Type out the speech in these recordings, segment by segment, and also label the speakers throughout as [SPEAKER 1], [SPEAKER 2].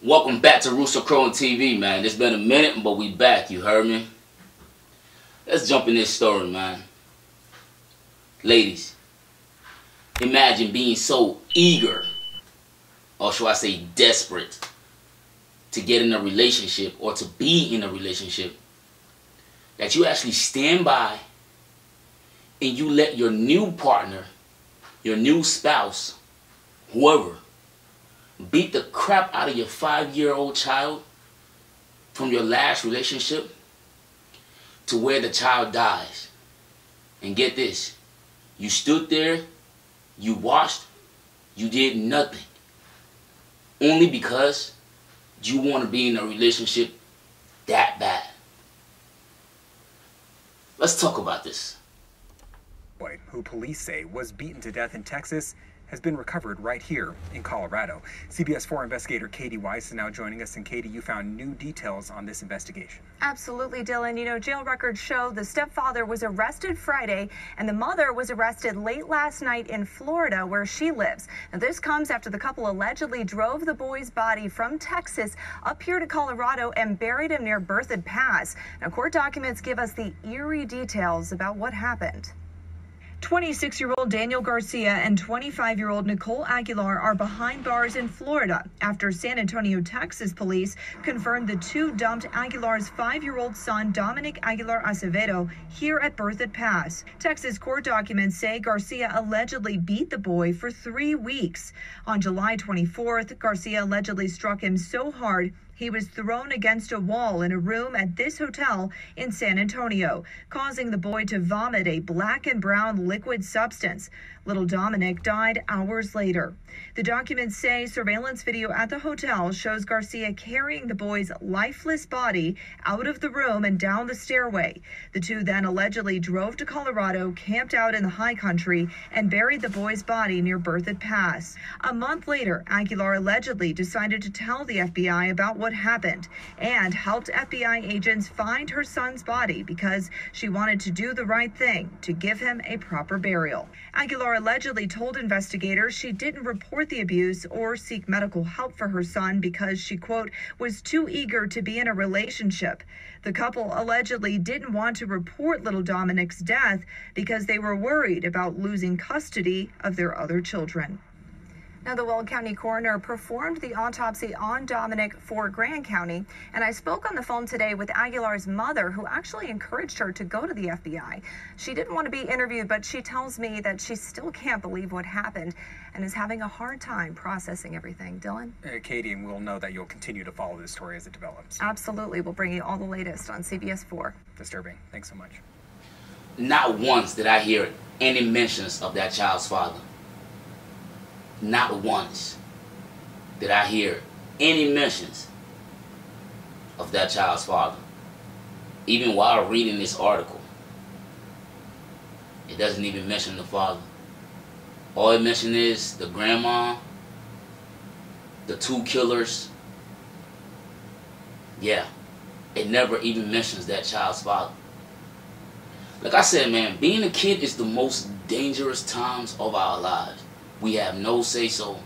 [SPEAKER 1] Welcome back to Rooster Crowing TV, man. It's been a minute, but we back, you heard me? Let's jump in this story, man. Ladies, imagine being so eager, or should I say desperate, to get in a relationship or to be in a relationship, that you actually stand by and you let your new partner, your new spouse, whoever, beat the crap out of your 5-year-old child from your last relationship to where the child dies. And get this, you stood there, you watched, you did nothing. Only because you want to be in a relationship that bad. Let's talk about this.
[SPEAKER 2] Boy, who police say was beaten to death in Texas, has been recovered right here in Colorado. CBS 4 investigator Katie Weiss is now joining us. And Katie, you found new details on this investigation.
[SPEAKER 3] Absolutely, Dylan. You know, jail records show the stepfather was arrested Friday and the mother was arrested late last night in Florida, where she lives. Now, this comes after the couple allegedly drove the boy's body from Texas up here to Colorado and buried him near Berthoud Pass. Now, court documents give us the eerie details about what happened. 26-year-old Daniel Garcia and 25-year-old Nicole Aguilar are behind bars in Florida after San Antonio, Texas police confirmed the two dumped Aguilar's 5-year-old son, Dominic Aguilar Acevedo, here at Berthoud Pass. Texas court documents say Garcia allegedly beat the boy for 3 weeks. On July 24th, Garcia allegedly struck him so hard he was thrown against a wall in a room at this hotel in San Antonio, causing the boy to vomit a black and brown liquid substance. Little Dominic died hours later. The documents say surveillance video at the hotel shows Garcia carrying the boy's lifeless body out of the room and down the stairway. The two then allegedly drove to Colorado, camped out in the high country, and buried the boy's body near Berthoud Pass. A month later, Aguilar allegedly decided to tell the FBI about what happened and helped FBI agents find her son's body because she wanted to do the right thing to give him a proper burial. Aguilar allegedly told investigators she didn't report the abuse or seek medical help for her son because she, quote, was too eager to be in a relationship. The couple allegedly didn't want to report little Dominic's death because they were worried about losing custody of their other children. Now, the Weld County coroner performed the autopsy on Dominic for Grand County, and I spoke on the phone today with Aguilar's mother, who actually encouraged her to go to the FBI. She didn't want to be interviewed, but she tells me that she still can't believe what happened and is having a hard time processing everything. Dylan?
[SPEAKER 2] Katie, and we'll know that you'll continue to follow this story as it develops.
[SPEAKER 3] Absolutely. We'll bring you all the latest on CBS 4.
[SPEAKER 2] Disturbing. Thanks so much.
[SPEAKER 1] Not once did I hear any mentions of that child's father. Not once did I hear any mentions of that child's father. Even while reading this article, it doesn't even mention the father. All it mentions is the grandma, the two killers. Yeah, it never even mentions that child's father. Like I said, man, being a kid is the most dangerous times of our lives. We have no say-so.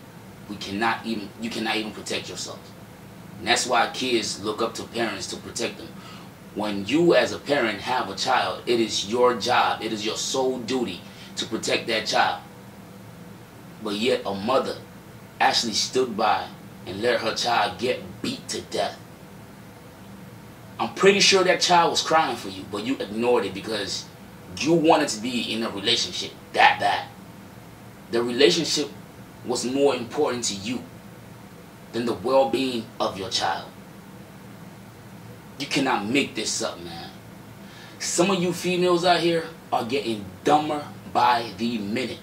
[SPEAKER 1] You cannot even protect yourself. And that's why kids look up to parents to protect them. When you as a parent have a child, it is your job, it is your sole duty to protect that child. But yet a mother actually stood by and let her child get beat to death. I'm pretty sure that child was crying for you, but you ignored it because you wanted to be in a relationship that bad. The relationship was more important to you than the well-being of your child. You cannot make this up, man. Some of you females out here are getting dumber by the minute.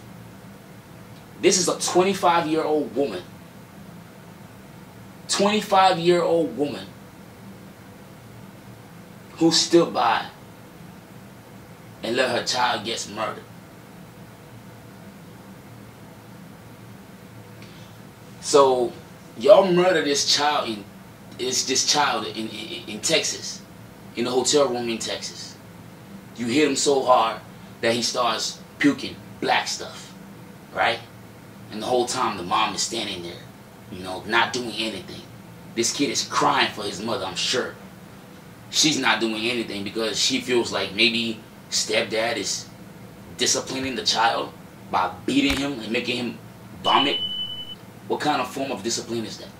[SPEAKER 1] This is a 25-year-old woman. 25-year-old woman who stood by and let her child get murdered. So y'all murder this child in Texas, in a hotel room in Texas. You hit him so hard that he starts puking black stuff, right? And the whole time the mom is standing there, you know, not doing anything. This kid is crying for his mother, I'm sure. She's not doing anything because she feels like maybe stepdad is disciplining the child by beating him and making him vomit. What kind of form of discipline is that?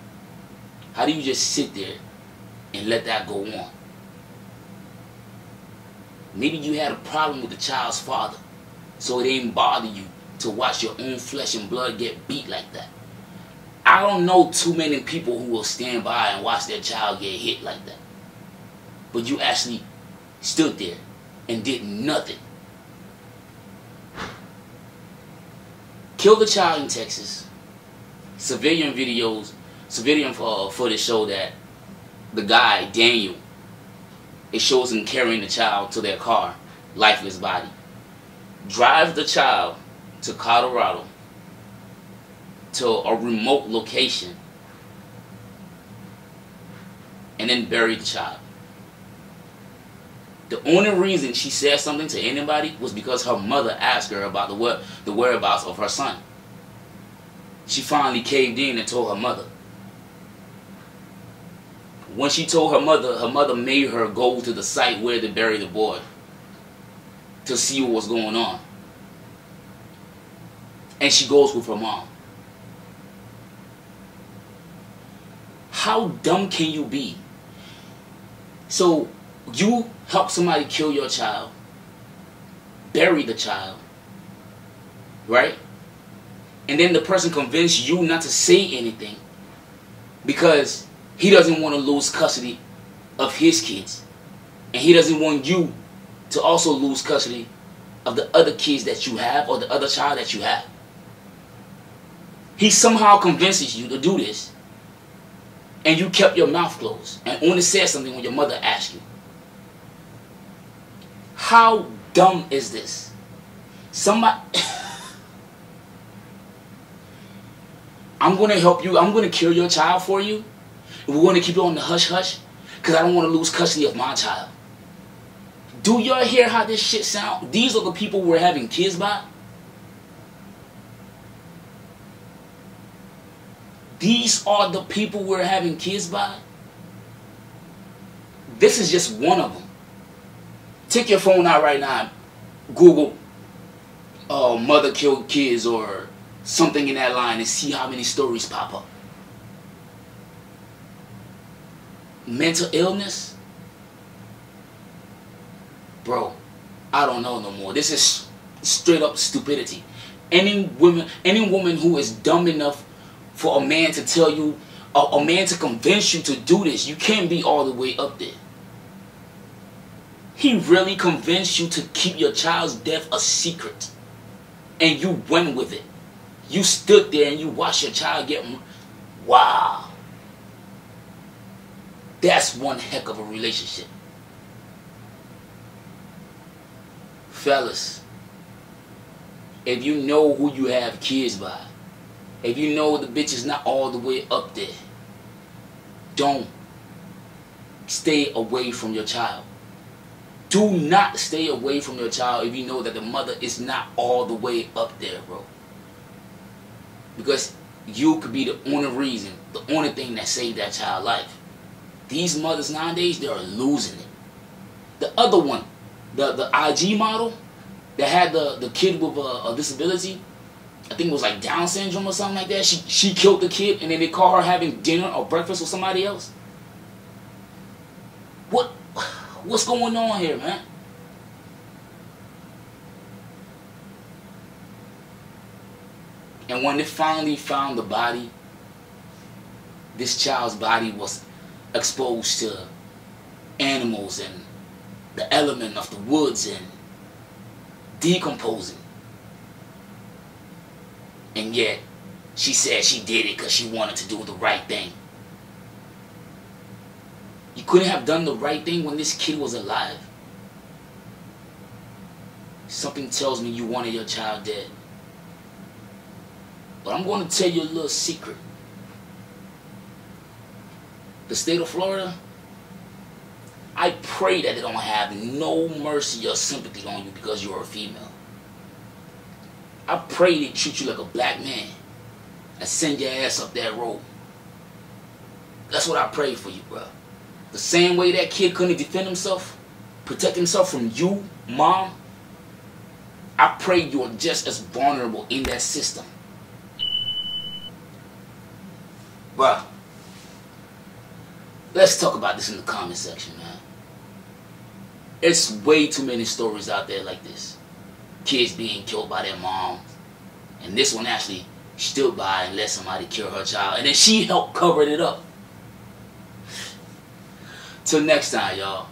[SPEAKER 1] How do you just sit there and let that go on? Maybe you had a problem with the child's father, so it didn't bother you to watch your own flesh and blood get beat like that. I don't know too many people who will stand by and watch their child get hit like that. But you actually stood there and did nothing. Killed the child in Texas. Civilian footage show that the guy, Daniel, it shows him carrying the child to their car, lifeless body. Drives the child to Colorado, to a remote location, and then buried the child. The only reason she said something to anybody was because her mother asked her about the whereabouts of her son. She finally caved in and told her mother. When she told her mother made her go to the site where they buried the boy to see what was going on. And she goes with her mom. How dumb can you be? So you help somebody kill your child, bury the child, right? And then the person convinced you not to say anything because he doesn't want to lose custody of his kids. And he doesn't want you to also lose custody of the other kids that you have or the other child that you have. He somehow convinces you to do this. And you kept your mouth closed and only said something when your mother asked you. How dumb is this? Somebody... I'm going to help you. I'm going to kill your child for you. And we're going to keep it on the hush-hush because I don't want to lose custody of my child. Do y'all hear how this shit sound? These are the people we're having kids by. These are the people we're having kids by. This is just one of them. Take your phone out right now. Google mother killed kids or something in that line and see how many stories pop up. Mental illness? Bro, I don't know no more. This is straight up stupidity. Any woman who is dumb enough for a man to tell you, a man to convince you to do this, you can't be all the way up there. He really convinced you to keep your child's death a secret. And you went with it. You stood there and you watched your child get... Wow. That's one heck of a relationship. Fellas, if you know who you have kids by, if you know the bitch is not all the way up there, don't stay away from your child. Do not stay away from your child if you know that the mother is not all the way up there, bro. Because you could be the only reason, the only thing that saved that child's life. These mothers nowadays, they are losing it. The other one, the IG model that had the kid with a disability, I think it was like Down syndrome or something like that. She killed the kid and then they caught her having dinner or breakfast with somebody else. What's going on here, man? And when they finally found the body, this child's body was exposed to animals and the element of the woods and decomposing. And yet, she said she did it because she wanted to do the right thing. You couldn't have done the right thing when this kid was alive. Something tells me you wanted your child dead. But I'm going to tell you a little secret. The state of Florida, I pray that they don't have no mercy or sympathy on you because you're a female. I pray they treat you like a black man and send your ass up that road. That's what I pray for you, bro. The same way that kid couldn't defend himself, protect himself from you, mom, I pray you're just as vulnerable in that system. Bro, let's talk about this in the comment section, man. It's way too many stories out there like this. Kids being killed by their mom. And this one actually stood by and let somebody kill her child. And then she helped cover it up. Till next time, y'all.